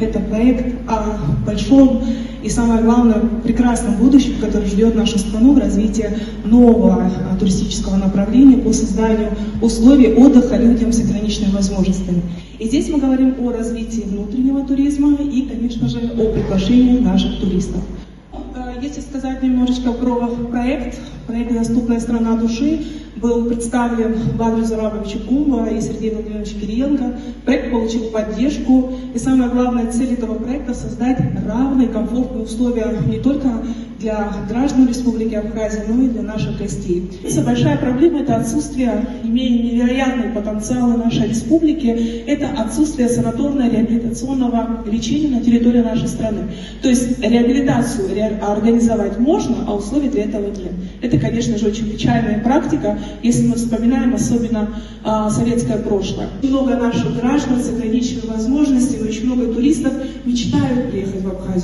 это проект о большом и, самое главное, прекрасном будущем, который ждет нашу страну в развитии нового туристического направления по созданию условий отдыха людям с ограниченными возможностями. И здесь мы говорим о развитии внутреннего туризма и, конечно же, о приглашении наших туристов. Если сказать немножечко про проект «Доступная страна души», был представлен Владимиром Зурабовичем Гумбо и Сергеем Владимировичем Кириенко. Проект получил поддержку. И самая главная цель этого проекта – создать равные, комфортные условия не только для граждан Республики Абхазия, но и для наших гостей. Большая проблема – это отсутствие, имея невероятный потенциал нашей республики, это отсутствие санаторно-реабилитационного лечения на территории нашей страны. То есть реабилитацию организовать можно, а условий для этого нет. Это, конечно же, очень печальная практика, если мы вспоминаем особенно советское прошлое. Много наших граждан с ограниченными возможностями, очень много туристов мечтают приехать в Абхазию.